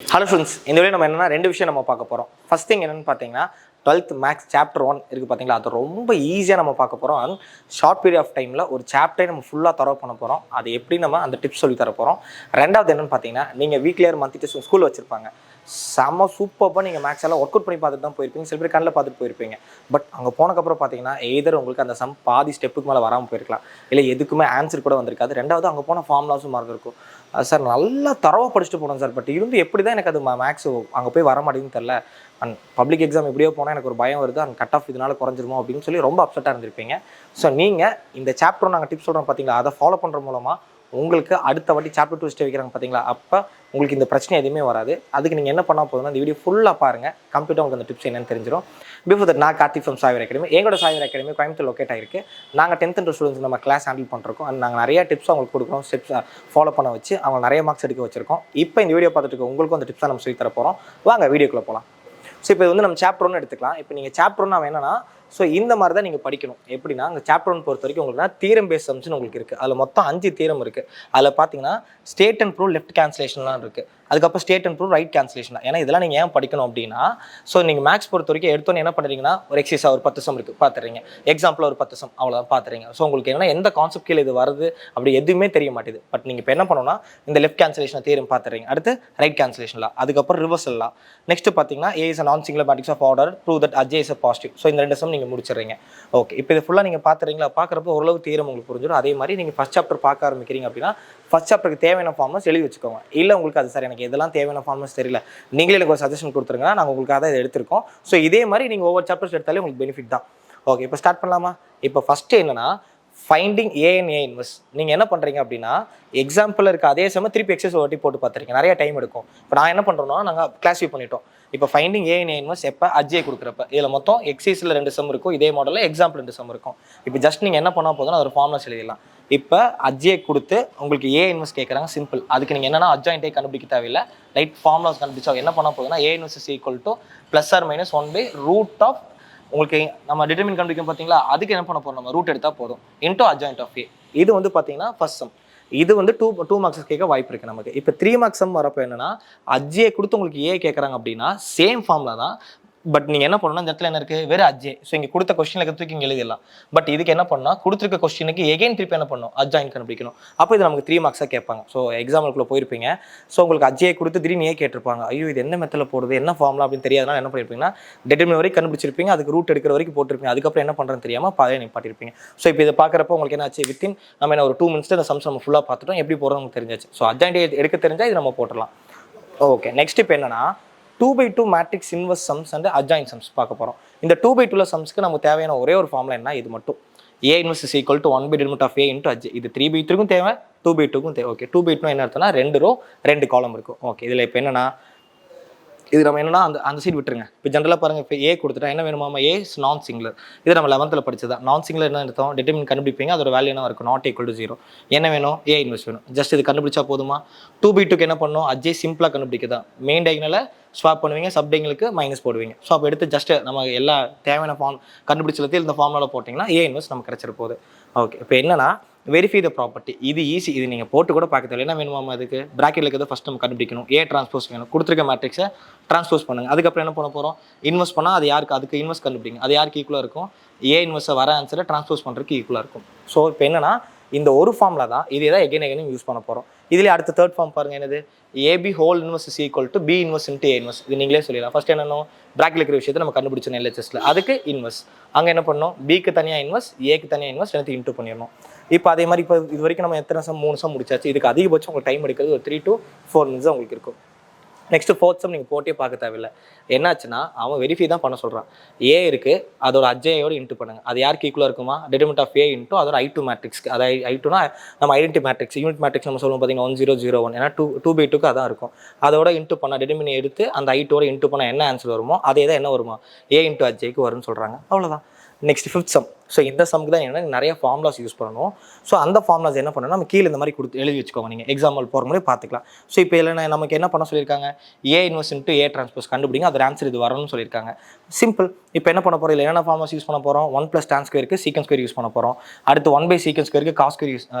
Hello friends, இந்த video நம்ம என்னன்னா ரெண்டு விஷயம் நம்ம பார்க்க போகிறோம். ஃபர்ஸ்ட் திங் என்னென்னு பார்த்தீங்கன்னா 12th மேக்ஸ் சாப்டர் 1 இருக்குது பார்த்தீங்களா, அது ரொம்ப ஈஸியாக நம்ம பார்க்க போகிறோம். அது ஷார்ட் பீரியட் ஆஃப் டைமில் ஒரு சாப்டரை நம்ம ஃபுல்லாக தரவு பண்ண போகிறோம். அது எப்படி நம்ம அந்த டிப்ஸ் சொல்லி தர போகிறோம். ரெண்டாவது என்னென்னு பார்த்தீங்கன்னா, நீங்கள் weekly R monthly test school வச்சுருப்பாங்க. செம்ம சூப்பராக நீங்கள் மேக்ஸ் எல்லாம் ஒர்க் அவுட் பண்ணி பார்த்துட்டு தான் போயிருப்பீங்க. சில பேர் கண்ணில் பார்த்துட்டு போயிருப்பீங்க. பட் அங்கே போனக்கப்புறம் பார்த்தீங்கன்னா எய்தர் உங்களுக்கு அந்த சம் பாதி ஸ்டெப்புக்கு மேலே வராமல் போயிருக்கலாம், இல்லை எதுக்குமே ஆன்சர் கூட வந்திருக்காது. ரெண்டாவது அங்கே போன ஃபார்முலாஸும் மறந்துருக்கும். சார் நல்லா தரவாக படிச்சுட்டு போனோம் சார், பட் இருந்து எப்படி தான் எனக்கு அது மேக்ஸ் அங்கே போய் வர மாட்டேங்குன்னு தெரில. அண்ட் பப்ளிக் எக்ஸாம் எப்படியோ போனால் எனக்கு ஒரு பயம் வருது, அண்ட் கட் ஆஃப் இதனால குறைஞ்சிருமோ அப்படின்னு சொல்லி ரொம்ப அப்செட்டாக இருந்திருப்பீங்க. ஸோ நீங்கள் இந்த சாப்டர் நாங்கள் டிப்ஸ் சொல்கிறோம் பார்த்தீங்களா, அதை ஃபாலோ பண்ணுற மூலமாக உங்களுக்கு அடுத்த வாட்டி சாப்டர் 2 வைக்கிறாங்க பார்த்தீங்களா, அப்போ உங்களுக்கு இந்த பிரச்சனை எதுவுமே வராது. அதுக்கு நீங்கள் என்ன பண்ணால் போதுன்னா, இந்த வீடியோ ஃபுல்லாக பாருங்கள், கம்ப்ளீட்டாக உங்களுக்கு அந்த டிப்ஸ் என்னன்னு தெரிஞ்சிடும். பிஃபோர் தட், நான் கார்த்திக் ஃப்ரம் சாய்வர் அகாடமி. எங்களோட சாய்வர் அகாடமி கோயம்புத்தூர் லொக்கேட் ஆகிருக்கு. நாங்கள் 10th ஸ்டூடெண்ட்ஸ் நம்ம கிளாஸ் ஹேண்டில் பண்ணுறோம். அண்ட் நாங்கள் நிறைய டிப்ஸ் அவங்களுக்கு கொடுக்குறோம், ஸ்டெப்ஸ் ஃபாலோ பண்ண வச்சு அவங்க நிறைய மார்க்ஸ் எடுக்க வச்சிருக்கோம். இப்போ இந்த வீடியோ பார்த்துட்டு இருக்க உங்களுக்கும் அந்த டிப்ஸாக நம்ம சொல்லி தர போகிறோம். வாங்க வீடியோக்குள்ளே போகலாம். ஸோ இப்போ வந்து நம்ம சாப்டர் 1 எடுத்துக்கலாம். இப்போ நீங்கள் சாப்டர் 1 என்னன்னா, ஸோ இந்த மாதிரி தான் நீங்கள் படிக்கணும். எப்படின்னா, அங்கே சாப்டர் 1 பொறுத்த வரைக்கும் உங்களுக்கு தீரம் பேஸ் சம்ஸ்னு உங்களுக்கு இருக்குது. அதில் மொத்தம் 5 தீரம் இருக்குது. அதில் பார்த்தீங்கன்னா ஸ்டேட் அண்ட் ப்ரூவ் லெஃப்ட் கேன்சலேஷன்லாம் இருக்குது. அதுக்கப்புறம் state and prove right cancellation. ஏன்னா இதெல்லாம் நீங்கள் ஏன் படிக்கணும் அப்படின்னா, ஸோ நீங்கள் மேக்ஸ் பொறுத்த வரைக்கும் எடுத்தோன்னு என்ன பண்ணுறீங்கன்னா, ஒரு எக்ஸைஸாக ஒரு 10 சம் இருக்குது பார்த்துறீங்க, எக்ஸாம்பிள் ஒரு 10 சம் அவ்வளோதான் பார்த்துறீங்க. ஸோ உங்களுக்கு என்னன்னா எந்த கான்செப்ட் கீழே இது வருது அப்படி எதுவுமே தெரிய மாட்டேது. பட் நீங்கள் இப்போ என்ன பண்ணணும்னா, இந்த லெஃப்ட் கேன்சலேஷன் தீரம் பார்த்துறீங்க, அடுத்து ரைட் கேன்சலேஷன்லாம், அதுக்கப்புறம் ரிவர்சல்லாம். நெக்ஸ்ட் பார்த்தீங்கன்னா A is non singular matrix of order, prove that adj is positive. So இந்த 2 சம் நீங்கள் முடிச்சிடுறீங்க. ஓகே, இப்போ இது ஃபுல்லாக நீங்கள் பார்த்துறீங்களா, பார்க்குறப்போ ஓரளவு தீரம் உங்களுக்கு புரிஞ்சிடும். அதே மாதிரி நீங்கள் ஃபஸ்ட் சாப்டர் பார்க்க ஆரம்பிக்கிறீங்க அப்படின்னா, ஃபஸ்ட் சாப்டருக்கு தேவையான ஃபார்மஸ் எழுதி வச்சுக்கோங்க. இல்லை உங்களுக்கு அது சார் எனக்கு இதெல்லாம் தேவையான ஃபார்மஸ் தெரியல, நீங்களே எனக்கு ஒரு சஜஷன் கொடுத்துருங்க, நாங்கள் உங்களுக்காக தான் இதை எடுத்திருக்கோம். ஸோ இதே மாதிரி நீங்கள் ஒவ்வொரு சாப்டர்ஸ் எடுத்தாலே உங்களுக்கு பெனிஃபிட் தான். ஓகே, இப்போ ஸ்டார்ட் பண்ணலாமா? இப்போ ஃபஸ்ட்டு என்னன்னா, finding A and A inverse. நீங்கள் என்ன பண்ணுறீங்க அப்படின்னா, எக்ஸாம்பிள் இருக்க அதே சமயம் திருப்பி எக்ஸஸ் ஓட்டி போட்டு பார்த்துருக்கீங்க, நிறைய டைம் எடுக்கும். இப்போ நான் என்ன பண்ணுறோன்னா, நாங்கள் கிளாஸிஃபை பண்ணிட்டோம். இப்போ finding A and A inverse எப்போ அஜ்ஜே கொடுக்குறப்ப, இதில் மொத்தம் எக்ஸைஸில் 2 சம் இருக்கும், இதே மாடலில் எக்ஸாம்பிள் 2 சம் இருக்கும். இப்போ ஜஸ்ட் நீங்கள் என்ன பண்ணால் போதுன்னா ஒரு ஃபார்முலாஸ் எழுதிடலாம். இப்போ அஜ்ஜே கொடுத்து உங்களுக்கு ஏ இன்வெர்ஸ் கேட்குறாங்க, சிம்பிள். அதுக்கு நீங்கள் என்னன்னா அட்ஜாயின்ட்டே கண்டுபிடிக்க தேவையில்லை, ரைட் ஃபார்முலாஸ் கண்டுபிடிச்சா என்ன பண்ணால் போதுன்னா, A inverse is equal to +or-1/√of உங்களுக்கு நம்ம டிட்டர்மின் கண்டுபிடிக்கும் பார்த்தீங்களா, அதுக்கு என்ன பண்ண போகிறோம், நம்ம ரூட் எடுத்தால் போதும், இன்டூ அட்ஜாயின்ட் ஆஃப் ஏ. இது வந்து பார்த்தீங்கன்னா ஃபர்ஸ்ட் சம். இது வந்து டூ மார்க்ஸ் கேட்க வாய்ப்பு இருக்குது நமக்கு. இப்போ 3 மார்க்ஸ் சம் வரப்போ என்னன்னா, அஜ்ஜே கொடுத்து உங்களுக்கு ஏ கேட்குறாங்க அப்படின்னா சேம் ஃபார்முலா தான். பட் நீங்கள் என்ன பண்ணணும், இந்த இடத்துல என்ன இருக்குது, வேறு அஜ்ஜே. ஸோ இங்கே கொடுத்த கொஸ்டினில் தூக்கி இங்கே எழுதிடலாம். பட் இதுக்கு என்ன பண்ணால், கொடுத்துருக்க கொஸ்டினுக்கு எகைன் திருப்பி என்ன பண்ணணும், அட்ஜாயின் கண்டுபிடிக்கணும். அப்போ இது நமக்கு 3 மார்க்ஸாக கேட்பாங்க. ஸோ எக்ஸாம்பிளுக்குள்ளே போயிருப்பீங்க. ஸோ உங்களுக்கு அஜ்ஜே கொடுத்து திடீர்னு ஏ கேட்டிருப்பாங்க. ஐயோ இது என்ன மெத்தடில் போடுறது, என்ன ஃபார்முலா அப்படின்னு தெரியாதனால என்ன பண்ணியிருப்பீங்கன்னா, டிட்டர்மின் வரைக்கும் கண்டுபிடிச்சிருப்பீங்க, அதுக்கு ரூட் எடுக்கிற வரைக்கும் போட்டிருப்பீங்க. அதுக்கப்புறம் என்ன பண்ணுறதுன்னு தெரியாமல் பாதையை நிப்பாட்டிருப்பீங்க. ஸோ இப்போ இதை பார்க்குறப்போ உங்களுக்கு என்ன ஆச்சு, வித்தின் நம்ம என்ன ஒரு 2 மினிட்ஸ் இந்த சம்ஸ் நம்ம ஃபுல்லாக பார்த்துட்டோம், எப்படி போகிறோம் நமக்கு தெரிஞ்சாச்சு. ஸோ அட்ஜாயின்ட் எடுக்க தெரிஞ்சால் இது நம்ம போட்டுடலாம். ஓகே, நெக்ஸ்ட் இப்போ என்னன்னா 2/2 matrix inverse sums and adjoint sums பார்க்க போகிறோம். இந்த 2/2 சம்ஸ்க்கு நமக்கு தேவையான ஒரே ஒரு ஃபார்முலா என்ன, இது மட்டும். A inverse is equal to 1/√of a into adj. இது 3/3க்கும் தேவை, 2/2க்கும் தேவை. ஓகே, 2/2 என்ன அர்த்தம்னா 2 ரோ 2 காலம் இருக்கும். ஓகே, இதில் இப்போ என்னன்னா, இது நம்ம என்னன்னா அந்த சீட் விட்டுருங்க. இப்போ ஜென்ரலாக பாருங்கள், இப்போ ஏ கொடுத்துட்டா என்ன வேணுமா, ஏ இஸ் நான் சிங்குலர். இது நம்ம 11th படிச்சதா. நான் சிங்குலர் என்ன அர்த்தம், டிட்டர்மின் கண்டுபிடிப்பீங்க, அதோட வேல்யூ என்ன இருக்கும், நாட் ஈக்குவல் டு 0. என்ன வேணும், ஏ இன்வெர்ஸ் வேணும். ஜஸ்ட் இது கண்டுபிடிச்சா போதுமா. 2/2க்கு என்ன பண்ணணும், அஜ்ஜே சிம்பிளாக கண்டுபிடிக்குதா. மெயின் டைகனலை ஸ்வாப் பண்ணுவீங்க, சப் டைகனலுக்கு மைனஸ் போடுவீங்க. ஸோ அப்போ எடுத்து ஜஸ்ட் நம்ம எல்லா தேவையான ஃபார்ம் கண்டுபிடிச்சதுக்கு இந்த ஃபார்முலாவில் போட்டிங்கன்னா ஏ இன்வெர்ஸ் நமக்கு கிடச்சிட போகுது. ஓகே, இப்போ என்னன்னா வெரிஃபை த ப்ராப்பர்ட்டி. இது ஈஸி, இது நீங்கள் போட்டு கூட பார்க்க தேவை. என்ன வேணுமாமா, அதுக்கு ப்ராக்கெட்டில் இருக்கிறத ஃபஸ்ட் நம்ம கண்டுபிடிக்கணும். ஏ டிரான்ஸ்போஸ் வேணும், கொடுத்துருக்க மேட்ரிக்ஸை டிரான்ஸ்போஸ் பண்ணுங்கள். அதுக்கப்புறம் என்ன பண்ண போகிறோம், இன்வெஸ்ட் பண்ணால் அது யாருக்கு, அதுக்கு இன்வெஸ்ட் கண்டுபிடிங்க. அது யாருக்கு ஈக்குவலாக இருக்கும், ஏ இன்வெஸ்ட்டை வர ஆன்சரை டிரான்ஸ்போஸ் பண்ணுறதுக்கு ஈக்குவலாக இருக்கும். ஸோ இப்போ என்னன்னா இந்த ஒரு ஃபார்முலா தான், இதே தான் எகைன் யூஸ் பண்ண போகிறோம். இதிலே அடுத்த தேர்ட் ஃபார்ம் பாருங்கள், என்னது, AB whole inverse is equal to B inverse into A inverse. இது நீங்களே சொல்லிடலாம். ஃபஸ்ட் என்னன்னா ப்ராக்கெட்டில் இருக்கிற விஷயத்தை நம்ம கண்டுபிடிச்சோம் எல்ஹெச்எஸ்ல, அதுக்கு இன்வெர்ஸ். அங்கே என்ன பண்ணணும், பிக்கு தனியாக இன்வெர்ஸ், ஏக்கு தனியாக இன்வெர்ஸ், எனக்கு இன்ட்டு பண்ணிடணும். இப்போ அதே மாதிரி இப்போ இது வரைக்கும் நம்ம எத்தனை சம், 3 சம் முடிச்சாச்சு. இதுக்கு அதிகபட்சம் உங்களுக்கு டைம் எடுக்கிறது ஒரு 3 to 4 மினிட்ஸ் உங்களுக்கு இருக்கும். நெக்ஸ்ட் 4th சம் நீங்கள் போட்டே பார்க்க தேவையில்லை. என்னாச்சுன்னா அவன் வெரிஃபை தான் பண்ண சொல்கிறான். ஏ இருக்குது, அதோட அஜ்ஜையோடு இன்ட்டு பண்ணுங்கள். அது யாருக்கு ஈக்குவலாக இருக்குமா, டிட்டர்மினன்ட் ஆஃப் ஏ இன்ட்டு அதோட I2 மேட்ரிக்ஸ்க்கு. அதாவது I2னா நம்ம ஐடென்டி மேட்ரிக்ஸ், யூனிட் மேட்ரிக்ஸ் நம்ம சொல்லுவோம் பார்த்தீங்கன்னா 1001. ஏன்னா 2/2க்கு அதான் இருக்கும். அதோட இன்ட்டு பண்ணால் டிட்டர்மினை எடுத்து அந்த I2ஓட இன்ட்டு பண்ணால் என்ன ஆன்சர் வருமோ அதே தான் என்ன வருமா, ஏ இன்ட்டு அஜ்ஜைக்கு வரும்னு சொல்கிறாங்க. அவ்வளோதான். Next 5th some. ஸோ இந்த சம்க்கு தான் என்ன, நிறைய ஃபார்முலாஸ் யூஸ் பண்ணணும். ஸோ அந்த ஃபார்முலாஸ் என்ன பண்ணணும், நம்ம கீழே இந்த மாதிரி கொடுத்து எழுதி வச்சுக்கோங்க. நீங்கள் எக்ஸாம்பிள் போகிற மாதிரி பார்த்துக்கலாம். ஸோ இப்போ இல்லை நமக்கு என்ன பண்ண சொல்லியிருக்காங்க, ஏ இன்வெர்ஸ் இன்ட்டு ஏ டிரான்ஸ்போஸ் கண்டுபிடிங்க, அதோட ஆன்சர் இது வரணும்னு சொல்லியிருக்காங்க. சிம்பிள். இப்போ என்ன பண்ண போகிறோம், இல்லை என்னென்ன ஃபார்முலாஸ் யூஸ் பண்ண போகிறோம், 1 + tan ஸ்கொயருக்கு சீக்கன் ஸ்கொயர் யூஸ் பண்ண போகிறோம். அடுத்து 1/sec ஸ்கொயருக்கு காஸ் ஸ்கொயர்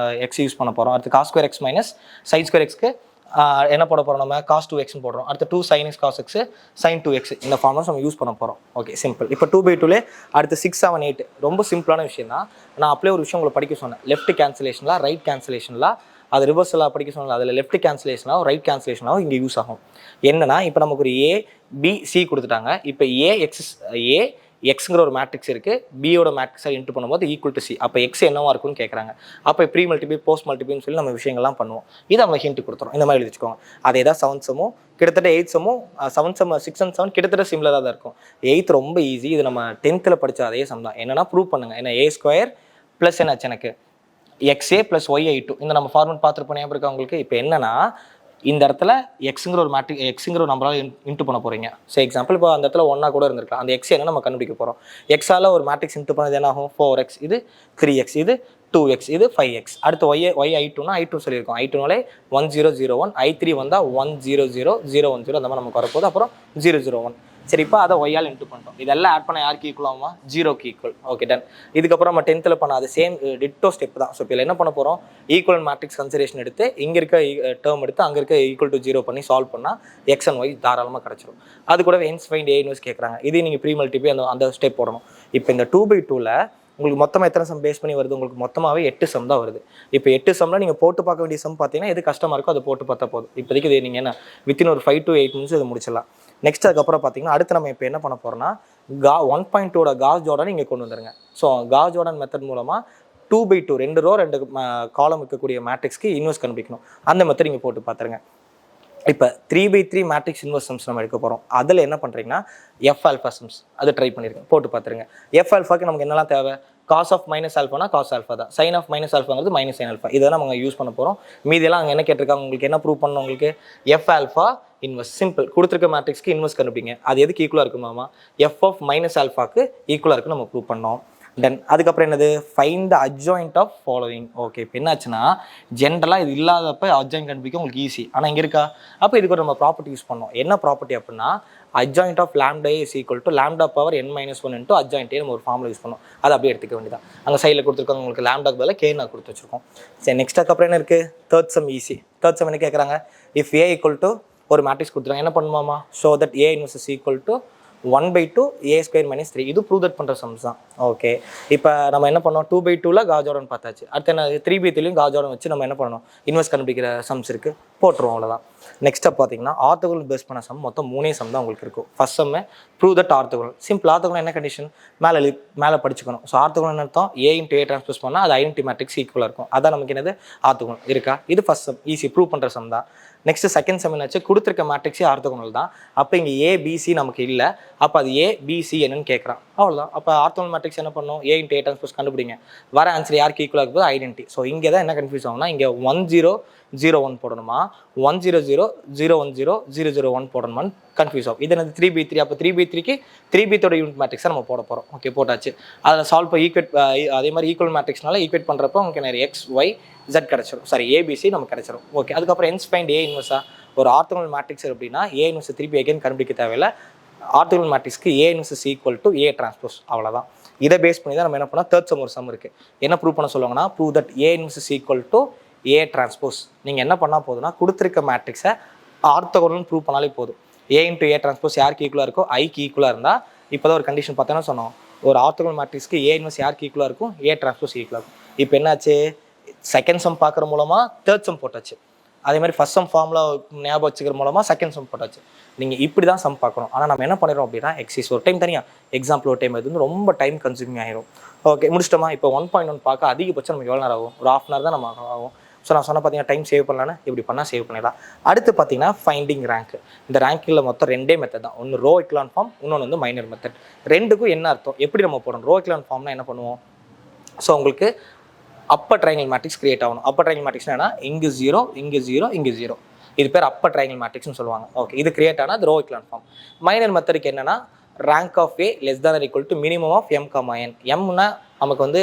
எக்ஸ் யூஸ் பண்ண போகிறோம். அடுத்து cos square X minus sin square எக்ஸ்க்கு என்ன போட போகிறோம் நம்ம cos 2x போடுறோம். அடுத்து 2 sin x cos x sin 2x இந்த ஃபார்முலாஸ் நம்ம யூஸ் பண்ண போகிறோம். Okay simple. இப்போ 2/2லே அடுத்து 6 7 8 ரொம்ப சிம்பிளான விஷயம் தான். நான் அப்படியே ஒரு விஷயம் உங்களுக்கு படிக்க சொன்னேன். லெஃப்ட் கேன்சலேஷனில் ரைட் கேன்சலேஷனில் அது ரிவர்ஸலாக படிக்க சொன்னல, அதில் லெஃப்ட் கேன்சலேஷனாகவும் ரைட் கேன்சலேஷனாகவும் இங்கே யூஸ் ஆகும். என்னன்னா இப்போ நமக்கு ஒரு A B C கொடுத்துட்டாங்க. இப்போ A எக்ஸுங்கிற ஒரு மேட்ரிக்ஸ் இருக்குது, பியோட மேட்ரிக்ஸை இன்ட்டு பண்ணும்போது ஈக்குவல் டு சி. அப்போ எக்ஸ் என்னவா இருக்குன்னு கேட்குறாங்க. அப்போ ப்ரீ மல்டிபிள் போஸ்ட் மல்டிபிள்னு சொல்லி நம்ம விஷயங்கள்லாம் பண்ணுவோம். இதை நம்ம ஹிண்ட் கொடுத்துரும். இந்த மாதிரி எழுதிச்சுக்கோங்க. அதே தான் 7 சம்மும் கிட்டத்தட்ட 8 சம்மும் 7 சம் 6 and 7 கிட்டத்தட்ட சிமிலராக தான் இருக்கும். 8 ரொம்ப ஈஸி. இது நம்ம 10th படித்த அதே சம் தான். என்னன்னா ப்ரூவ் பண்ணுங்க. ஏன்னா A² ப்ளஸ் என்னாச்சு எனக்கு XA + YI2 இந்த நம்ம ஃபார்முலா பார்த்துருப்போம் ஞாபகம் இருக்கா உங்களுக்கு? இப்போ என்னன்னா இந்த இடத்துல எக்ஸுங்கிற ஒரு மேட்ரிக் எக்ஸுங்கிற ஒரு நம்பரால் இன்ட்டு பண்ண போகிறீங்க. ஸோ எக்ஸாம்பிள் இப்போ அந்த இடத்துல 1 கூட இருந்திருக்கலாம். அந்த எக்ஸ் என்ன நம்ம கண்டுபிடிக்க போகிறோம். எக்ஸால் ஒரு மேட்ரிக்ஸ் இன்ட்டு பண்ணது என்ன ஆகும்? 4x, இது 3x, இது 2x, இது 5x. அடுத்து YI2னா I2 சொல்லியிருக்கோம். I2னாலே 1001, I3 வந்தால் 100010 அந்த மாதிரி நமக்கு வரப்போகுது. அப்புறம் 001. சரி, இப்போ அதை ஒய்யால் இன்ட்டு பண்ணிட்டோம். இதெல்லாம் ஆட் பண்ண யாருக்கு ஈக்குவல் ஆகுமா? 0க்கு ஈக்குவல். Okay done. இதுக்கப்புறம் நம்ம 10th பண்ண அது சேம் டிட்டோ ஸ்டெப் தான். ஸோ இப்போ என்ன பண்ண போகிறோம்? ஈக்குவல் மேட்ரிக்ஸ் கன்சிடரேஷன் எடுத்து இங்கே இருக்க டேர்ம் எடுத்து அங்கே இருக்க ஈக்குவல் டு 0 பண்ணி சால்வ் பண்ணால் எக்ஸ் அண்ட் ஒய் தாராளமாக கிடச்சிரும். அது கூட ஹென்ஸ் ஃபைண்ட் A இன்வெர்ஸ் கேட்குறாங்க. இதே நீங்கள் ப்ரீ மல்டிபிள் அந்த ஸ்டெப் போடணும். இப்போ இந்த 2/2ல் உங்களுக்கு மொத்தமாக எத்தனை சம் பேஸ் பண்ணி வருது? உங்களுக்கு மொத்தமாகவே 8 சம் தான் வருது. இப்போ 8 சம்மில் நீங்கள் போட்டு பார்க்க வேண்டிய சம் பார்த்தீங்கன்னா எது கஷ்டமாக இருக்கோ அதை போட்டு பார்த்தா போதும். இப்போதைக்கு இது நீங்கள் என்ன வித்தின் ஒரு 5 to 8 minutes இதை முடிச்சிடலாம். நெக்ஸ்ட் அதுக்கப்புறம் பார்த்தீங்கன்னா அடுத்து நம்ம இப்போ என்ன பண்ண போகிறோம்னா 1.2 காஸ் ஜோர்டன் இங்கே கொண்டு வந்துருங்க. ஸோ காஸ் ஜோர்டன் மெத்தட் மூலமாக 2/2 2 ரோ 2 காலம் இருக்கக்கூடிய மேட்ரிக்ஸ்க்கு இன்வெர்ஸ் கண்டுபிடிக்கணும். அந்த மெத்தட் இங்கே போட்டு பார்த்துருங்க. இப்போ 3/3 மேட்ரிக்ஸ் இன்வெர்ஸ் சம்ஸ் நம்ம எடுக்க போகிறோம். அதில் என்ன பண்ணுறீங்கன்னா F ஆல்ஃபா சம்ஸ் அது ட்ரை பண்ணியிருக்கேன், போட்டு பார்த்துருங்க. F ஆல்ஃபாக்கு நமக்கு என்னெல்லாம் தேவை? காஸ் ஆஃப் மைனஸ் ஆல்ஃபானா காஸ் ஆல்ஃபா தான், சைன் ஆஃப் மைனஸ் ஆல்ஃபாங்கிறது மைனஸ் சைன் ஆல்ஃபா. இதெல்லாம் நம்ம யூஸ் பண்ண போகிறோம். மீதியெல்லாம் அங்கே என்ன கேட்டிருக்காங்க? உங்களுக்கு என்ன ப்ரூவ் பண்ணணும்? உங்களுக்கு F ஆல்ஃபா இன்வெர்ஸ் சிம்பிள் கொடுத்துருக்க மேட்ரிக்ஸ்க்கு இன்வெர்ஸ் கண்டுபிடிங்க. அது எதுக்கு ஈக்குவலாக இருக்குமாமா? F ஆஃப் மைனஸ் ஆல்ஃபாக்கு ஈக்குவலாக இருக்குன்னு நம்ம ப்ரூவ் பண்ணோம். தென் அதுக்கப்புறம் என்னது? Find the adjoint of following. Okay, இப்போ என்னாச்சுன்னா ஜென்ரலாக இது இல்லாதப்ப அட்ஜாயிண்ட் கண்டுபிடிக்க உங்களுக்கு ஈஸி. ஆனால் இங்கே இருக்கா? அப்போ இதுக்கு ஒரு நம்ம ப்ராப்பர்ட்டி யூஸ் பண்ணோம். என்ன ப்ராப்பர்ட்டி அப்படின்னா adjoint of λ is equal to λ⁴n-1 into adjoint நம்ம ஒரு ஃபார்முலா யூஸ் பண்ணோம். அதை அப்படியே எடுத்துக்க வேண்டியதான். அங்கே சைடில் கொடுத்துருக்காங்க உங்களுக்கு லாம்டாக்கு பதிலாக கே நான் கொடுத்து வச்சிருக்கோம். சரி, நெக்ஸ்ட் அதுக்கப்புறம் என்ன இருக்குது? Third sum easy. Third sum என்ன கேட்குறாங்க? இஃப் A = ஒரு மேட்ரிக்ஸ் கொடுத்துருக்காங்க. என்ன பண்ணுமாமா? So that A inverse is equal to 1/2 A² - 3. இது ப்ரூவ் தட் பண்ணுற சம்ஸ் தான். ஓகே, இப்போ நம்ம என்ன பண்ணோம்? 2/2ல் காஸ் ஜோர்டன் பார்த்தாச்சு. அடுத்து என்ன? 3/3லையும் காஸ் ஜோர்டன் வச்சு நம்ம என்ன பண்ணணும்? இன்வெர்ஸ் கண்டுபிடிக்கிற சம்ஸ் இருக்குது, போட்டுருவோம். அவ்வளோதான். நெக்ஸ்ட்டாக பார்த்தீங்கன்னா ஆர்த்தோகோனல் பேஸ் பண்ண சம் மொத்தம் 3 சம் தான் உங்களுக்கு இருக்கும். First sum prove that orthogonal. Simple. Orthogonal என்ன கண்டிஷன்? மேலே படிச்சுக்கணும். ஸோ ஆர்த்தோகோனல் என்ன அர்த்தம்? A × A டிரான்ஸ்போஸ் பண்ணால் அது ஐடென்டி மேட்ரிக்ஸ் ஈக்குவலாக இருக்கும். அதான் நமக்கு என்னது? ஆர்த்தோகோனல் இருக்கா? இது ஃபர்ஸ்ட் சம், ஈஸி, ப்ரூவ் பண்ணுற சம் தான். நெக்ஸ்ட் செகண்ட் சம் என்னாச்சு? கொடுத்துருக்க மேட்ரிக்ஸே ஆர்த்தோகோனல் தான். அப்போ இங்கே ABC நமக்கு இல்லை. அப்போ அது ABC என்னன்னு கேட்குறான். அவ்வளோதான். அப்போ ஆர்த்தோகோனல் மேட்ரிக்ஸ் என்ன பண்ணணும்? A × A டிரான்ஸ்போஸ் கண்டுபிடிங்க. வர ஆன்சர் யாருக்கு ஈக்குவலாக இருக்குது? ஐடென்டி. ஸோ இங்கே தான் என்ன கன்ஃபியூஸ் ஆகும்னா இங்கே 1001 போடணுமா 100 001 போடணுமான்னு கன்ஃபியூஸ் ஆகும். இது என்னது? 3/3. அப்போ 3/3க்கு 3/3 யூனிட் மேட்ரிக்ஸை நம்ம போட போகிறோம். ஓகே, போட்டாச்சு. அதில் சால்வ் பண்ணி ஈக்குவேட் அதே மாதிரி ஈக்குவல் மேட்ரிக்ஸ்னால ஈக்குவேட் பண்ணுறப்போ உங்களுக்கு நிறைய XY Z கிடச்சிரும். சாரி, ABC நமக்கு கிடச்சிரும். ஓகே, அதுக்கப்புறம் ஹென்ஸ் ஃபைண்ட் A இன்வெர்ஸா ஒரு ஆர்த்தோகோனல் மேட்ரிக்ஸ் அப்படின்னா A இன்வெர்ஸ் திருப்பி அகைன் கண்டுபிடிக்க தேவையில்லை. ஆர்த்தோகோனல் மேட்ரிக்ஸ்க்கு A inverse is equal to A transpose. அவ்வளோதான். இதை பேஸ் பண்ணி தான் நம்ம என்ன பண்ணோம்? தேர்ட் சம் ஒரு சம் இருக்குது. என்ன ப்ரூவ் பண்ண சொல்லுவாங்கன்னா prove that A inverse is equal to A transpose. நீங்கள் என்ன பண்ணால் போதுன்னா கொடுத்துருக்க மேட்ரிக்ஸை ஆர்த்தோகோனல்னு ப்ரூவ் பண்ணாலே போதும். A × A டிரான்ஸ்போஸ் யாருக்கு ஈக்குவலாக இருக்கோ? ஐக்கு ஈக்குவலாக இருந்தால் இப்போ தான் ஒரு கண்டிஷன் பார்த்தோன்னா சொன்னோம். ஒரு ஆர்த்தோகோனல் மேட்ரிக்ஸ்க்கு A இன்வெர்ஸ் யாருக்கு ஈக்குவலாக இருக்கும்? A டிரான்ஸ்போஸ் ஈக்குவலாக இருக்கும். இப்போ என்னாச்சு? செகண்ட் சம் பார்க்குற மூலமாக தேர்ட் சம் போட்டாச்சு. அதே மாதிரி ஃபர்ஸ்ட் சம் ஃபார்முலா ஞாபகம் வச்சுக்கிற மூலமாக செகண்ட் சம் போட்டாச்சு. நீங்கள் இப்படி தான் சம் பார்க்கணும். ஆனால் நம்ம என்ன பண்ணிடுறோம் அப்படின்னா எக்ஸைஸ் ஒரு டைம் தனியாக, எக்ஸாம்பிள் ஒரு டைம், இது வந்து ரொம்ப டைம் கன்சூமிங் ஆகிடும். ஓகே, முடிச்சிட்டோமா? இப்போ 1.1 பார்க்க அதிகபட்சம் நமக்கு எவ்வளோ நேரம் ஆகும்? ஒரு ½ hour தான் நம்ம ஆகும். ஸோ நான் சொன்ன பார்த்தீங்கன்னா டைம் சேவ் பண்ணலான்னு இப்படி பண்ணால் சேவ் பண்ணிடலாம். அடுத்து பார்த்தீங்கன்னா ஃபைண்டிங் ரேங்க். இந்த ரேங்கில் மொத்தம் 2 மெத்தட் தான். ஒன்று ரோ எக்லான் ஃபார்ம், இன்னொன்று வந்து மைனர் மெத்தட். ரெண்டுக்கும் என்ன அர்த்தம்? எப்படி நம்ம போடணும்? ரோ எக்லான் ஃபார்ம்னா என்ன பண்ணுவோம்? ஸோ உங்களுக்கு அப்பர் ட்ரையாங்கிள் மேட்ரிக்ஸ் கிரியேட் ஆகணும். அப்பர் ட்ரையாங்கிள் மேட்ரிக்ஸ் என்ன? இங்கே 0 இங்கே 0 இங்கே 0. இது பேர் அப்பர் ட்ரையாங்கிள் மேட்ரிக்ஸ்னு சொல்லுவாங்க. ஓகே, இது கிரியேட் ஆனால் அது ரோ எக்லான் ஃபார்ம். மைனர் மெத்தடுக்கு என்னன்னா rank of A less than or equal to minimum of M, N. Mனா நமக்கு வந்து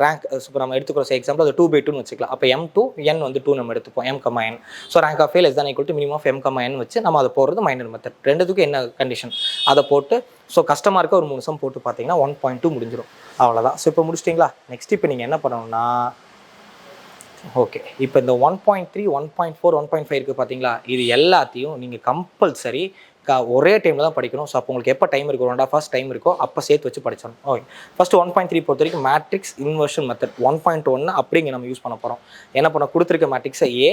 ரேங்க். இப்போ நம்ம எடுத்துக்கிறோம் எக்ஸாம்பிள் அது 2/2 வச்சுக்கலாம். அப்போ M2 N வந்து 2 நம்ம எடுத்துப்போம். M, N. So rank of A less than or equal to minimum of M, N வச்சு நம்ம அதை போடுறது மைனர் மெத்தட். ரெண்டுத்துக்கும் என்ன கண்டிஷன் அதை போட்டு ஸோ கஸ்டமாக இருக்க ஒரு 3 சம் போட்டு பார்த்தீங்கன்னா 1.2 முடிஞ்சிடும். அவ்வளோதான். ஸோ இப்போ முடிச்சிட்டிங்களா? நெக்ஸ்ட் இப்போ நீங்கள் என்ன பண்ணணும்னா ஓகே. இப்போ இந்த 1.3, 1.4, 1.5 இருக்குது பார்த்தீங்களா, இது எல்லாத்தையும் நீங்கள் கம்பல்சரி ஒரே டைமில் தான் படிக்கணும். ஸோ அப்போ உங்களுக்கு எப்போ டைம் இருக்கோ, 1.5 hours டைம் இருக்கோ அப்போ சேர்த்து வச்சு படிச்சிடணும். ஓகே. ஃபஸ்ட்டு 1.3 பொறுத்த வரைக்கும் மேட்ரிக்ஸ் இன்வர்ஷன் மெத்தட் 1.1 அப்படிங்க நம்ம யூஸ் பண்ண போகிறோம். என்ன பண்ண கொடுத்துருக்க மேட்ரிக்ஸை A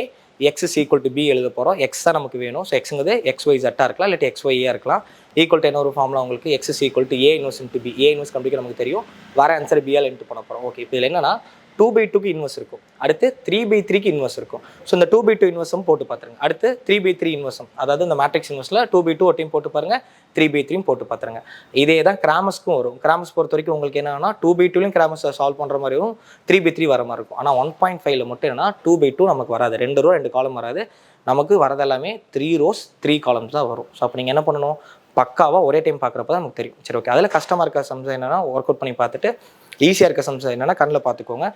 X is equal to B எழுத போகிறோம். எக்ஸ் தான் நமக்கு வேணும். ஸோ எக்ஸுங்கிறது XY Z இருக்கலாம், இல்லாட்டி XYA இருக்கலாம். ஈக்குவல் டு என்ன ஒரு ஃபார்முலா உங்களுக்கு X is equal to A inverse into B. A inverse கம்ப்ளீட்டாக நமக்கு தெரியும். வர ஆன்சர் பியால் இன்ட்டு பண்ண போகிறோம். ஓகே. இப்போ இதில் என்னன்னா 2/2க்கு இன்வர்ஸ் இருக்கும். அடுத்து 3/3க்கு இன்வர்ஸ் இருக்கும். ஸோ இந்த 2/2 இன்வர்ஸும் போட்டு பார்த்துருங்க. அடுத்து 3/3 இன்வர்ஸும், அதாவது இந்த மேட்ரிக்ஸ் இன்வர்ஸில் 2/2 ஒட்டையும் போட்டு பாருங்க, 3/3 போட்டு பார்த்துருங்க. இதே தான் கிராமஸ்க்கும் வரும். கிராமஸ் பொறுத்த வரைக்கும் உங்களுக்கு என்னன்னா 2/2லையும் கிராமஸை சால்வ் பண்ணுற மாதிரி வரும், 3/3 வர மாதிரி இருக்கும். ஆனால் 1.5ல மட்டும் என்னன்னா 2/2 நமக்கு வராது. 2 row 2 column வராது. நமக்கு வரது எல்லாமே 3 rows 3 columns தான் வரும். ஸோ அப்போ நீங்கள் என்ன பண்ணணும், பக்காவாக ஒரே டைம் பார்க்குறப்ப தான் நமக்கு தெரியும். சரி, ஓகே. அதில் கஷ்டமாக இருக்க சம்ஸ் என்னென்னா ஒர்க் அவுட் பண்ணி பார்த்துட்டு, ஈஸியாக இருக்க சம்ஸ் என்னென்னா கண்ணில் பார்த்துக்கோங்க.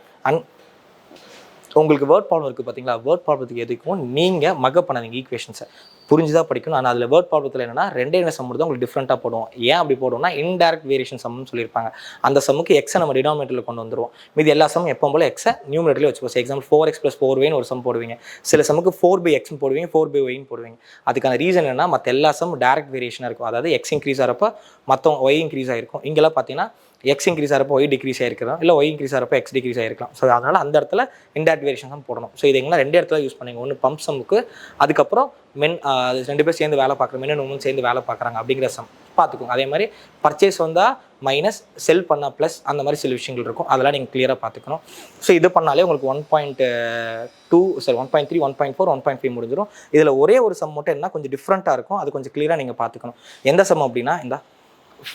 உங்களுக்கு வேர்ட் ப்ராப்ளம் இருக்குது பார்த்தீங்களா, வேர்ட் ப்ராப்ளத்துக்கு எதுக்கும் நீங்கள் மகப் பண்ணாதீங்க, ஈக்குவேஷன்ஸை புரிஞ்சுதான் படிக்கணும். ஆனால் அதில் வேர்ட் ப்ராப்ளத்தில் என்னன்னா ரெண்டே சம் தான் உங்களுக்கு டிஃப்ரெண்ட்டாக போடுவோம். ஏன் அப்படி போடுவோம்னா இன்டைரக்ட் வேரியேஷன் சம்னு சொல்லியிருப்பாங்க. அந்த சம்முக்கு எக்ஸை நம்ம டினாமினேட்டரில் கொண்டு வந்துருவோம். மீதி எல்லா சம்மும் எப்போ போல எக்ஸை நியூமினேட்டரில் வச்சுப்போம். எக்ஸாம்பிள் 4x + 4y ஒரு சம் போடுவீங்க. சில சமுக்கு 4/x போடுவீங்க, 4/y போடுவீங்க. அதுக்கான ரீசன் என்னன்னா மற்ற எல்லா சம் டைரக்ட் வேரியேஷனாக இருக்கும். அதாவது எக்ஸ் இன்க்ரீஸ் ஆகிறப்ப மற்ற ஒய் இன்க்ரீஸ் ஆகிருக்கும். இங்கெல்லாம் பார்த்தீங்கன்னா எக்ஸ் இன்க்ரீஸ் ஆகிறப்போ ஒய் டிக்ரீஸ் ஆகிருக்கலாம், இல்லை ஒய் இன்க்ரீஸ் ஆகிறப்போ எக்ஸ் டிக்ரீஸ் ஆகிருக்கலாம். ஸோ அதனால் அந்த இடத்துல இன்டைரக்ட் வேரியேஷன் தான் போடணும். ஸோ இது எங்கன்னா 2 இடத்துல யூஸ் பண்ணுங்க. ஒன்று பம்ப் சம்முக்கு, அதுக்கப்புறம் மென் 2 பேர் சேர்ந்து வேலை பார்க்குற மென் உமன் சேர்ந்து வேலை பார்க்குறாங்க அப்படிங்கிற சம் பார்த்துக்கோங்க. அதே மாதிரி பர்ச்சேஸ் வந்தால் மைனஸ், செல் பண்ணால் ப்ளஸ், அந்த மாதிரி சில விஷயங்கள் இருக்கும். அதெல்லாம் நீங்கள் கிளியராக பார்த்துக்கணும். ஸோ இது பண்ணாலே உங்களுக்கு 1.3, 1.4, 1.5 முடிஞ்சிடும். இதில் ஒரே ஒரு சம் மட்டும் என்ன கொஞ்சம் டிஃப்ரெண்ட்டாக இருக்கும். அது கொஞ்சம் கிளியராக நீங்கள் பார்த்துக்கணும். எந்த சம் அப்படின்னா இந்த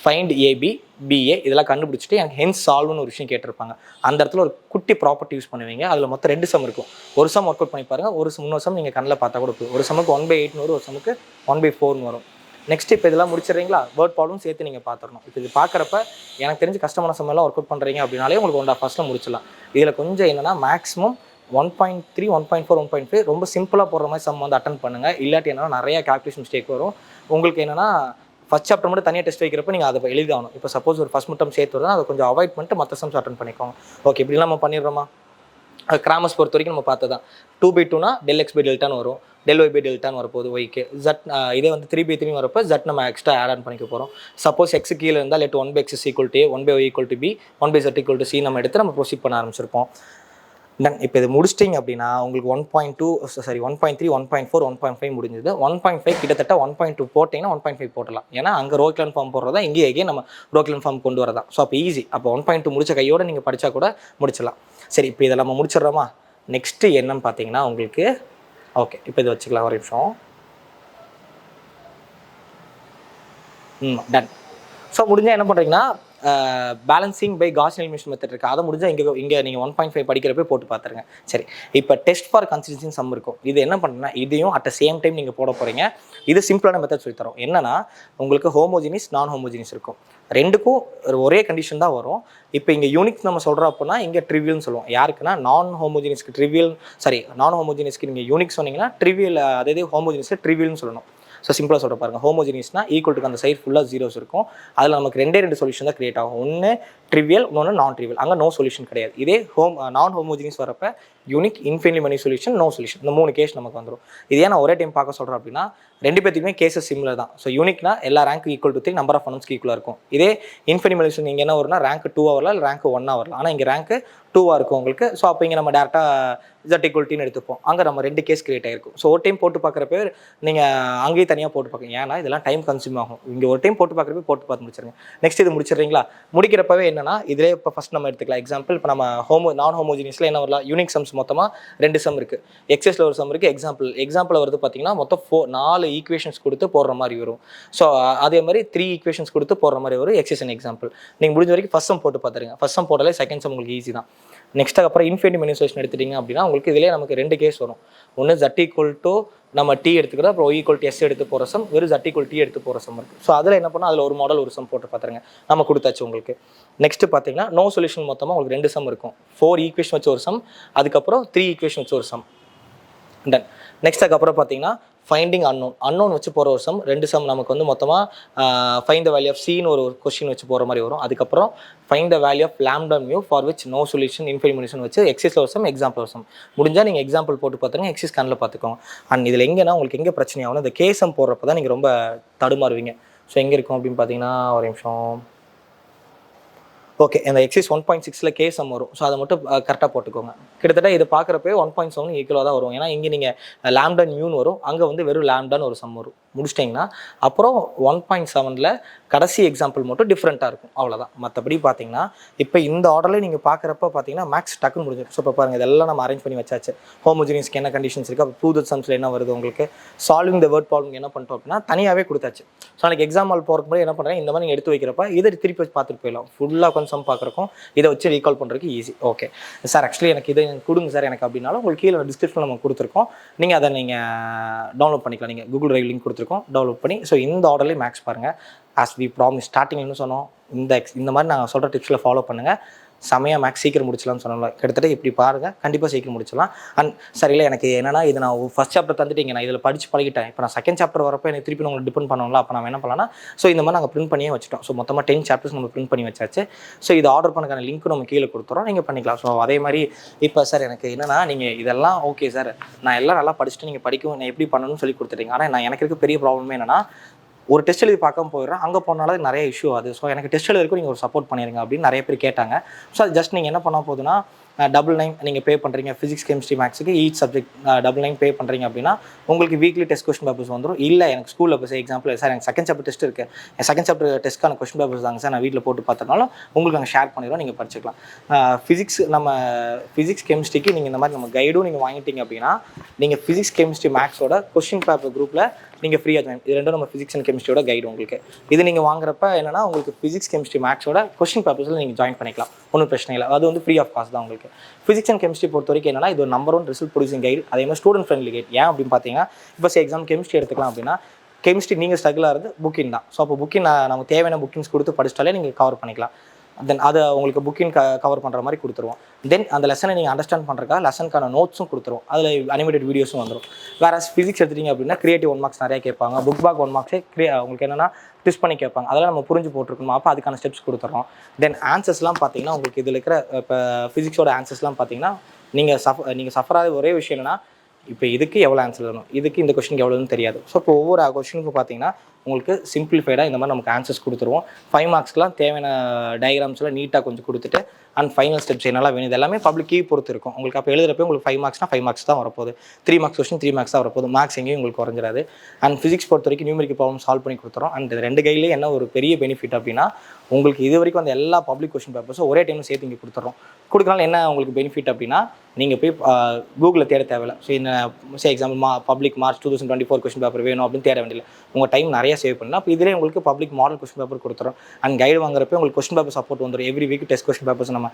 ஃபைண்ட் ஏபி பிஏ இதெல்லாம் கண்டுபிடிச்சிட்டு எனக்கு ஹென்ஸ் சால்வ்னு ஒரு விஷயம் கேட்டிருப்பாங்க. அந்த இடத்துல ஒரு குட்டி ப்ராப்பர்ட்டி யூஸ் பண்ணுவீங்க. அதில் மொத்தம் 2 சம் இருக்கும். ஒரு சம் ஒர்க் அவுட் பண்ணி பாருங்கள், இன்னொரு சம் நீங்கள் கண்ணில் பார்த்தா கூட போகும். ஒரு சமுக்கு 1/8 வரும், ஒரு சமுக்கு 1/4 வரும். நெக்ஸ்ட் இப்போ இதெல்லாம் முடிச்சிடுறீங்களா, வேர்ட் ப்ராப்ளம் சேர்த்து நீங்கள் பார்த்துடணும். இப்போ இது பார்க்குறப்ப எனக்கு தெரிஞ்சு கஷ்டமான சம் எல்லாம் ஒர்க் அவுட் பண்ணுறீங்க அப்படின்னாலே உங்களுக்கு 1.5 hours முடிச்சிடலாம். இதில் கொஞ்சம் என்னென்னா மேக்ஸிமம் 1.3, 1.4, 1.5 ரொம்ப சிம்பிளாக போடுற மாதிரி சம் வந்து அட்டன் பண்ணுங்கள். இல்லாட்டி என்னன்னா நிறையா கால்குலேஷன் மிஸ்டேக் வரும். உங்களுக்கு என்னென்னா ஃபஸ்ட் சாப்டர் மட்டும் தனியாக டெஸ்ட் வைக்கிறப்ப நீங்கள் அதை எழுதாகணும். இப்போ சப்போஸ் ஒரு ஃபஸ்ட் மட்டும் சேர்த்து வருதுன்னா அதை கொஞ்சம் அவாய்ட் பண்ணிட்டு மற்ற சம்ஸ் அட்டன் பண்ணிக்கோங்க. ஓகே, இப்படிலாம் நம்ம பண்ணிடுறோமா. கிராமஸ் பொறுத்த வரைக்கும் நம்ம பார்த்ததான் 2/2னா ΔX/Δ வரும், ΔY/Δ வரப்போகுது ஒய்க்கு. ஜட் இதே வந்து 3/3 வரப்போ ஜட் நம்ம எக்ஸ்ட்ரா ஆட் பண்ணிக்க போகிறோம். சப்போஸ் எக்ஸ் கீழே இருந்தால் let 1/x = A, 1/y = B, 1/z = C நம்ம எடுத்து நம்ம ப்ரொசீட் பண்ண ஆரம்பிச்சிருப்போம். தென் இப்போ இது முடிச்சிட்டிங்க அப்படின்னா உங்களுக்கு 1.3, 1.4, 1.5 முடிஞ்சது. 1.5 கிட்டத்தட்ட 1.2 போட்டிங்கன்னா 1.5 போட்டலாம். ஏன்னா அங்கே ரோக்லன் ஃபார்ம் போடுறதா, இங்கேயே எகே நம்ம ரோக்லன் ஃபார்ம் கொண்டு வரதா. ஸோ அப்போ ஈஸி. அப்போ 1.2 முடிச்ச கையோடு நீங்கள் படித்தா கூட முடிச்சிடலாம். சரி, இப்போ இதை நம்ம முடிச்சிடுறோமா. நெக்ஸ்ட்டு என்னன்னு பார்த்தீங்கன்னா உங்களுக்கு ஓகே, இப்போ இதை வச்சுக்கலாம் ஒரு நிமிஷம். டன். ஸோ முடிஞ்சால் என்ன பண்ணுறீங்கன்னா balancing by Gaussian elimination method இருக்குது. அதை முடிஞ்சால் இங்கே நீங்கள் 1.5 படிக்கிறப்ப போட்டு பார்த்துருங்க. சரி, இப்போ டெஸ்ட் ஃபார் கன்சிஸ்டன்சி சம் இருக்கும். இது என்ன பண்ணுன்னா இதையும் அட் சேம் டைம் நீங்கள் போட போகிறீங்க. இது சிம்பிளான மெத்தட் சொல்லி தரோம். என்னன்னா உங்களுக்கு ஹோமோஜினிஸ் நான் ஹோமோஜினிஸ் இருக்கும். ரெண்டுக்கும் ஒரே கண்டிஷன் தான் வரும். இப்போ இங்கே யூனிக்ஸ் நம்ம சொல்கிறோம் அப்படின்னா இங்கே ட்ரிவியல்னு சொல்லுவோம். யாருக்குன்னா நான் ஹோமோஜினிஸ்க்கு ட்ரிவியல், நான் ஹோமோஜினிஸ்க்கு நீங்கள் யூனிக் சொன்னீங்கன்னா ட்ரிவியல், அதாவது ஹோமோஜினிஸ்க்கு ட்ரிவியல்னு சொல்லணும். ஸோ சிம்பிளாக சொல்கிற பாருங்கள், ஹோமோஜினியஸ்னா ஈக்குவல் அந்த சைடு ஃபுல்லாக ஜீரோஸ் இருக்கும். அதில் நமக்கு 2 சொல்யூஷன் தான் கிரியேட் ஆகும். ஒன்று ட்ரிவியல், இன்னொன்று நான் ட்ரிவியல். அங்கே நோ சொல்யூஷன் கிடையாது. இதே நான் ஹோமோஜினியஸ் வரப்போ unique, infinitely many solution, no solution. இந்த 3 கேஸ் நமக்கு வந்துடும். இதே நான் ஒரே டைம் பார்க்க சொல்கிறேன் அப்படின்னா 2 பேத்துக்குமே கேசஸ் சிமிலர் தான். ஸோ யூனிக்னா எல்லா rank equal to 3, number of ஒன்ஸ்க்கு ஈக்குவலாக இருக்கும். இதே இன்ஃபினிட்லி மெனி சொல்யூஷன் இங்கே என்ன வரும்னா ரேங்க் 2 வரலாம், இல்லை ரேங்க் 1 வரலாம். ஆனால் இங்கே ரேங்க் 2 இருக்கும் உங்களுக்கு. ஸோ அப்போ இங்கே நம்ம டேரெக்டாக Z = எடுத்துப்போம். அங்கே நம்ம 2 கேஸ் கிரியேட் ஆகிருக்கும். ஸோ ஒரு டைம் போட்டு பார்க்குறப்ப நீங்கள் அங்கேயே தனியாக போட்டு பார்க்குங்க. ஏன்னா இதெல்லாம் டைம் கன்சியூம் ஆகும். இங்கே ஒரு டைம் போட்டு பார்க்குறப்ப போட்டு பார்த்து முடிச்சிருங்க. நெக்ஸ்ட் இது முடிச்சிடுறீங்களா. முடிக்கிறப்பவே என்னன்னா இதிலே இப்போ ஃபஸ்ட் நம்ம எடுத்துக்கலாம் எக்ஸாம்பிள். இப்போ நம்ம நான் ஹோமோஜினியஸில் என்ன வரலாம், யூனிக் சம்ஸ் மொத்தமாக 2 சம் இருக்குது. எக்ஸஸில் ஒரு சம் இருக்குது. எக்ஸாம்பிள் வருது பார்த்தீங்கன்னா மொத்தம் 4 ஈக்குவேஷன்ஸ் கொடுத்து போடுற மாதிரி வரும். ஸோ அதே மாதிரி 3 ஈக்குவேஷன்ஸ் கொடுத்து போடுற மாதிரி வரும். எக்ஸஸ் எக்ஸாம்பிள் நீங்கள் முடிஞ்ச வரைக்கும் ஃபஸ்ட் சம் போட்டு பார்த்துருங்க. ஃபஸ்ட் சம் போட்டாலே செகண்ட் சம் உங்களுக்கு ஈஸி தான். நெக்ஸ்ட் அப்புறம் இன்ஃபினிட்டி மெனி சொல்யூஷன் எடுத்துட்டீங்க அப்படின்னா உங்களுக்கு இதிலே நமக்கு 2 கேஸ் வரும். ஒன்று Z = நம்ம T எடுத்துக்கிறோம், அப்புறம் Y = S எடுத்து போகிற சம், வெறும் Z = T எடுத்து போகிற சம் இருக்குது. ஸோ அதில் என்ன பண்ணால் அதில் ஒரு மாடல் ஒரு சம் போட்டு பார்த்துருங்க. நம்ம கொடுத்தாச்சு உங்களுக்கு. நெக்ஸ்ட்டு பார்த்தீங்கன்னா நோ சொல்யூஷன் மொத்தமாக உங்களுக்கு 2 சம் இருக்கும். 4 ஈக்குவேஷன் வச்சு ஒரு சம், அதுக்கப்புறம் 3 ஈக்குவேஷன் வச்சு ஒரு சம். டன். நெக்ஸ்ட் அதுக்கப்புறம் பார்த்தீங்கன்னா ஃபைண்டிங் அன்னோன் வச்சு போகிற ஒரு சம் 2 சம் நமக்கு வந்து மொத்தமாக ஃபைண்ட் த வேல்யூ ஆஃப் சின்னு ஒரு கொஸ்டின் வச்சு போகிற மாதிரி வரும். அதுக்கப்புறம் find the value of lambda mu for which no solution information வச்சு எக்ஸைஸ்ல ஒரு சம் எக்ஸாம்பிள் ஒரு சம். முடிஞ்சால் நீங்கள் எக்ஸாம்பிள் போட்டு பார்த்துங்க, எக்ஸைஸ் கண்ணில் பார்த்துக்கோங்க. அண்ட் இதில் எங்கன்னா உங்களுக்கு எங்கே பிரச்சனை ஆகும், இந்த கேசம் போடுறப்ப தான் நீங்கள் ரொம்ப தடுமாறுவீங்க. ஸோ எங்கே இருக்கும் அப்படின்னு பார்த்தீங்கன்னா ஒரு நிமிஷம். ஓகே, அந்த எக்ஸைஸ் 1.6ல் கேசம் வரும். ஸோ அதை மட்டும் கரெக்டாக போட்டுக்கோங்க. கிட்டத்தட்ட இது பார்க்குறப்பே 1.7 ஈக்குவலாக தான் வரும். ஏன்னா இங்கே நீங்கள் லாம்டா நியூன்னு வரும், அங்கே வந்து வெறும் லாம்டான்னு ஒரு சம் வரும். முடிச்சிட்டிங்கன்னா அப்புறம் 1.7ல் கடைசி எக்ஸாம்பிள் மட்டும் டிஃப்ரெண்ட்டாக இருக்கும், அவ்வளோதான். மற்றபடி பார்த்தீங்கன்னா இப்போ இந்த ஆர்டரில் நீங்கள் பார்க்குறப்ப பார்த்தீங்கன்னா மேக்ஸ் டக்குன்னு முடிஞ்சிடும். ஸோ இப்போ பாருங்கள், இதெல்லாம் நம்ம அரேஞ்ச் பண்ணி வச்சாச்சு. ஹோமோஜினியஸ்க்கு என்ன கண்டிஷன்ஸ் இருக்குது, அப்போ டூ சம்ஸில் என்ன வருது உங்களுக்கு, சால்விங் த வேர்ட் ப்ராப்ளம் என்ன பண்ணிட்டோம் அப்படின்னா தனியாகவே கொடுத்தாச்சு. ஸோ நாளைக்கு எக்ஸாம் ஹால் போகிறதுக்கு முன்னாடி என்ன பண்ணுறேன், இந்த மாதிரி நீங்கள் எடுத்து வைக்கிறப்ப இதை திருப்பி வச்சு பார்த்துட்டு போயிடலாம். ஃபுல்லாக கொஞ்சம் சம் பார்க்குறக்கும் இதை வச்சு ரீகால் பண்ணுறதுக்கு ஈஸி. ஓகே சார், ஆக்சுவலி எனக்கு இதை கொடுங்க சார் எனக்கு அப்படின்னாலும் உங்களுக்கு கீழே டிஸ்கிரிப்ஷனில் நம்ம கொடுத்துருக்கோம். நீங்கள் அதை நீங்கள் டவுன்லோட் பண்ணிக்கலாம். நீங்கள் கூகுள் டிரைவ் லிங்க் கொடுத்துருக்கோம், டவுன்லோட் பண்ணி. ஸோ இந்த ஆர்டர்லேயே மேக்ஸ் பாருங்கள். ஆஸ் வி ப்ராமிஸ் ஸ்டார்டிங்னு சொன்னோம், இந்த மாதிரி நாங்கள் சொல்கிற டிப்ஸில் ஃபாலோ பண்ணுங்கள். செமையாக மேக்ஸ் சீக்கிரம் முடிச்சலாம்னு சொன்னோம்ல, கிட்டத்தட்ட இப்படி பாருங்கள், கண்டிப்பாக சீக்கிரம் முடிச்சலாம். அண்ட் சரி, இல்லை எனக்கு என்னன்னா இது நான் ஃபஸ்ட் சாப்டர் தந்துட்டீங்க, நான் இதில் படித்து பழகிட்டேன். இப்போ நான் செகண்ட் சாப்டர் வரப்போ எனக்கு திருப்பி உங்களுக்கு டிபெண்ட் பண்ணோம்ல, அப்போ நம்ம என்ன பண்ணலாம்னா ஸோ இந்த மாதிரி நாங்கள் பிரிண்ட் பண்ணியே வச்சுட்டோம். ஸோ மொத்தமாக 10 சாப்டர்ஸ் நம்ம பிரிண்ட் பண்ணி வச்சாச்சு. ஸோ இது ஆர்டர் பண்ணக்கான லிங்க் நம்ம கீழே கொடுத்துறோம், நீங்கள் பண்ணிக்கலாம். ஸோ அதே மாதிரி இப்போ சார் எனக்கு என்னன்னா நீங்கள் இதெல்லாம் ஓகே சார், நான் எல்லாம் நல்லா படிச்சுட்டு நீங்கள் படிக்கவும் நான் எப்படி பண்ணணும்னு சொல்லி கொடுத்துட்டீங்க. ஆனால் நான் எனக்கு இருக்க பெரிய ப்ராப்ளமே என்னன்னா, ஒரு டெஸ்ட் எழுதி பார்க்காம போயிடுறேன், அங்கே போனாலும் நிறைய இஷ்யூ ஆகுது. ஸோ எனக்கு டெஸ்ட் எழுதுக்கும் நீங்கள் ஒரு சப்போர்ட் பண்ணிடுங்க அப்படின்னு நிறைய பேர் கேட்டாங்க. ஸோ அது ஜஸ்ட் நீங்கள் என்ன பண்ணால் போதுன்னா 999 நீங்கள் பே பண்ணுறீங்க ஃபிசிக்ஸ் கெமிஸ்ட்ரி மேக்ஸுக்கு ஈச் சப்ஜெக்ட் 999 பே பண்ணுறீங்க அப்படின்னா உங்களுக்கு வீக்லி டெஸ்ட் கொஸ்டின் பேப்பர்ஸ் வந்துடும். இல்லை எனக்கு ஸ்கூலில் இப்போ எக்ஸாம்பிள் சார் எனக்கு செகண்ட் சாப்டர் டெஸ்ட் இருக்குது, என் செகண்ட் சாப்டர் டெஸ்ட்க்கான கொஸ்டின் பேப்பர்ஸ் தாங்க சார் நான் வீட்டில் போட்டு பார்த்தனாலும் உங்களுக்கு நாங்கள் ஷேர் பண்ணிடுவோம், நீங்கள் படிச்சுக்கலாம். ஃபிசிக்ஸ் கெமிஸ்ட்ரிக்கு நீங்கள் இந்த மாதிரி நம்ம கைடும் நீங்கள் வாங்கிட்டீங்க அப்படின்னா நீங்கள் ஃபிசிக்ஸ் கெமிஸ்ட்ரி மேக்ஸோட கொஸ்டின் பேப்பர் குரூப்பில் நீங்கள் ஃப்ரீயாக ஜாயின். இது ரெண்டும் நம்ம ஃபிசிக்ஸ் அண்ட் கெமிஸ்ட்ரியோட கைடு உங்களுக்கு. இது நீங்கள் வாங்குறப்ப என்னன்னா உங்களுக்கு ஃபிசிக்ஸ் கெமிஸ்ட்ரி மேக்ஸோட கொஸ்டின் பேப்பர்ஸில் நீங்கள் ஜாயின் பண்ணிக்கலாம், ஒன்றும் பிரச்சனை இல்லை. அது வந்து ஃப்ரீ ஆஃப் காஸ்ட் தான் உங்களுக்கு. ஃபிசிக்ஸ் அண்ட் கெமிஸ்ட்ரி பொறுத்த வரைக்கும் என்னன்னா இது ஒரு நம்பர் 1 ரிசல்ட் ப்ரொடியூசிங் கைடு, அதே மாதிரி ஸ்டூடெண்ட் ஃப்ரெண்ட்லி கைட். ஏன் அப்படின்னு பார்த்தீங்கன்னா இப்போ எக்ஸாம் கெமிஸ்ட்ரி எடுத்துக்கலாம் அப்படின்னா கெமிஸ்ட்ரி நீங்கள் ஸ்ட்ரகிளாக இருந்து புக்கிங் தான். ஸோ அப்போ புக்கிங் நமக்கு தேவையான புக்கிங்ஸ் கொடுத்து படிச்சிட்டாலே நீங்கள் கவர் பண்ணிக்கலாம். தென் அதை உங்களுக்கு புக்கிங் கவர் பண்ணுற மாதிரி கொடுத்துருவோம். தென் அந்த லெசனை நீங்கள் அண்டர்ஸ்டாண்ட் பண்ணுறதுக்காக லெசனுக்கான நோட்ஸும் கொடுத்துருவோம், அதில் அனிமேட்டட் வீடியோஸும் வந்துடும். வேறு ஃபிசிக்ஸ் எடுத்துட்டிங்க அப்படின்னா கிரியேட்டிவ் 1 மார்க்ஸ் நிறையா கேட்பாங்க, புக் பேக் 1 மார்க்ஸே உங்களுக்கு என்னென்னா ட்விஸ்ட் பண்ணி கேட்பாங்க, அதெல்லாம் நம்ம புரிஞ்சு போட்டிருக்கணும். அப்போ அதுக்கான ஸ்டெப்ஸ் கொடுத்துட்றோம். தென் ஆன்சர்ஸ்லாம் பார்த்தீங்கன்னா உங்களுக்கு இதில் இருக்கிற இப்போ ஃபிசிக்ஸோட ஆன்சர்ஸ்லாம் பார்த்தீங்கன்னா நீங்கள் சஃபராத ஒரே விஷயம் என்னென்னா இப்போ இதுக்கு எவ்வளோ ஆன்சர் வேணும், இதுக்கு இந்த கொஸ்டினுக்கு எவ்வளோன்னு தெரியாது. ஸோ இப்போ ஒவ்வொரு கொஸ்டினுக்கும் பார்த்தீங்கன்னா உங்களுக்கு சிம்பிளிஃபைடாக இந்த மாதிரி நமக்கு ஆன்சர்ஸ் கொடுத்துருவோம். 5 மார்க்ஸ்க்குலாம் தேவையான டயக்ராம்ஸ்லாம் நீட்டாக கொஞ்சம் கொடுத்துட்டு அண்ட் ஃபைனல் ஸ்டெப்ஸ் என்னெல்லாம் வேணும் இது எல்லாமே பப்ளிக் கீ பொறுத்து இருக்கும். உங்களுக்கு அப்போ எழுதுறப்போ உங்களுக்கு 5 மார்க்ஸ்னால் 5 மார்க்ஸ் தான் வரப்போகுது, 3 மார்க்ஸ் கொஸ்டின் 3 மார்க்ஸ் தான் வரப்போகுது, மார்க்ஸ் எங்கேயும் உங்களுக்கு குறைஞ்சிடாது. அண்ட் ஃபிசிக்ஸ் பொறுத்த வரைக்கும் நியூமெரிக்கல் ப்ராப்ளம் சால்வ் பண்ணி கொடுத்துறோம். அண்ட் 2 கையிலே என்ன ஒரு பெரிய பெனிஃபிட் அப்படின்னா உங்களுக்கு இது வரைக்கும் அந்த எல்லா பப்ளிக் கொஸ்டின் பேப்பர்ஸும் ஒரே டைம் சேர்த்து இங்கே கொடுக்குறனால என்ன உங்களுக்கு பெனிஃபிட் அப்படின்னா நீங்கள் போய் கூகுளில் தேட தேவையில்லை. ஸோ இந்த example public March 2024 question paper வேணும் அப்படின்னு தேட வேண்டியதில்லை, உங்கள் டைம் நிறைய சேவ் பண்ணலாம். அப்போ இதிலே உங்களுக்கு பப்ளிக் மாடல் கொஸ்டின் பேப்பர் கொடுத்துரும். அண்ட் கைடு வாங்குறப்ப உங்களுக்கு கொஸ்டின் பேப்பர் சப்போர்ட் வந்துடும். Every week test question papers நம்ம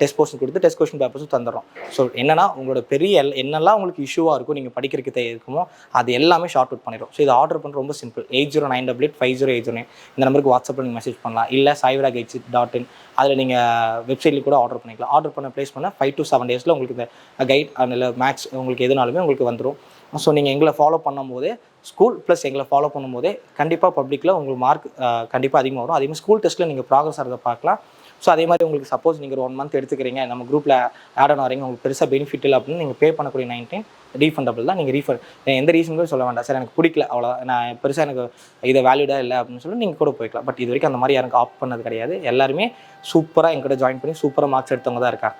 டெஸ்ட் போர்ஷன் கொடுத்து டெஸ்ட் கொஸ்டின் பேப்பர்ஸும் தந்துடுறோம். ஸோ என்னன்னா உங்களோட பெரிய என்னெல்லாம் உங்களுக்கு இஷ்யூவாக இருக்கும் நீங்கள் படிக்கிறதுக்கு இருக்குமோ அது எல்லாமே ஷார்ட் அவுட் பண்ணிடும். ஸோ இது ஆர்டர் பண்ணுறது ரொம்ப சிம்பிள். 8098885089 இந்த நம்பருக்கு வாட்ஸ்அப்பில் நீங்கள் மெசேஜ் பண்ணலாம். இல்லை saiviraguides.in அதில் நீங்கள் வெப்சைட்லேயும் கூட ஆர்டர் பண்ணிக்கலாம். ஆர்டர் பண்ண ப்ளேஸ் பண்ண 5 to 7 டேஸில் உங்களுக்கு இந்த கைட் அதில் மேக்ஸ் உங்களுக்கு எதுனாலுமே உங்களுக்கு வந்துடும். ஸோ நீங்கள் எங்களை ஃபாலோ பண்ணும்போதே ஸ்கூல் ப்ளஸ் எங்களை ஃபாலோ பண்ணும்போதே கண்டிப்பாக பப்ளிக்கில் உங்களுக்கு மார்க் கண்டிப்பாக அதிகமாக வரும். அதேமாதிரி ஸ்கூல் டெஸ்ட்டில் நீங்கள் ப்ராக்ரஸ் ஆகிறத பார்க்கலாம். ஸோ அதே மாதிரி உங்களுக்கு சப்போஸ் நீங்கள் ஒரு 1 மந்த் எடுத்துக்கிறீங்க, நம்ம குரூப்பில் ஆட் ஆன் வரீங்க, உங்களுக்கு பெருசாக பெனிஃபிட் இல்லை அப்படின்னு நீங்கள் பே பண்ணக்கூடிய 19 ரீஃபண்டபிள் தான். நீங்கள் எந்த ரீசனுக்கும் சொல்ல வேண்டாம், சார் எனக்கு பிடிக்கல அவ்வளோ, நான் பெருசாக எனக்கு இதை வேல்யூடாக இல்லை அப்படின்னு சொல்லி நீங்கள் கூட போய்க்கலாம். பட் இது வரைக்கும் அந்த மாதிரி யாருக்கு ஆப்ட் பண்ணது கிடையாது. எல்லாருமே சூப்பராக எங்கிட்ட ஜாயின் பண்ணி சூப்பராக மார்க்ஸ் எடுத்தவங்க தான் இருக்காங்க.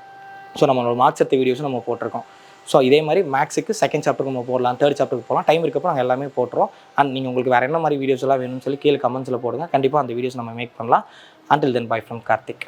ஸோ நம்மளோட மார்க்ஸ் எடுத்த வீடியோஸும் நம்ம போட்டிருக்கோம். ஸோ இதே மாதிரி மேக்ஸுக்கு செகண்ட் சாப்டருக்கு நம்ம போடலாம், தேர்ட் சாப்டருக்கு போகலாம். டைம் இருக்கப்போ நாங்கள் எல்லாமே போட்டுருவோம். அண்ட் நீங்கள் உங்களுக்கு வேறு என்ன மாதிரி வீடியோஸ் எல்லாம் வேணும்னு சொல்லி கீழே கமெண்ட்ஸில் போடுங்க, கண்டிப்பாக அந்த வீடியோஸ் நம்ம மேக் பண்ணலாம். Until then, bye from Karthik.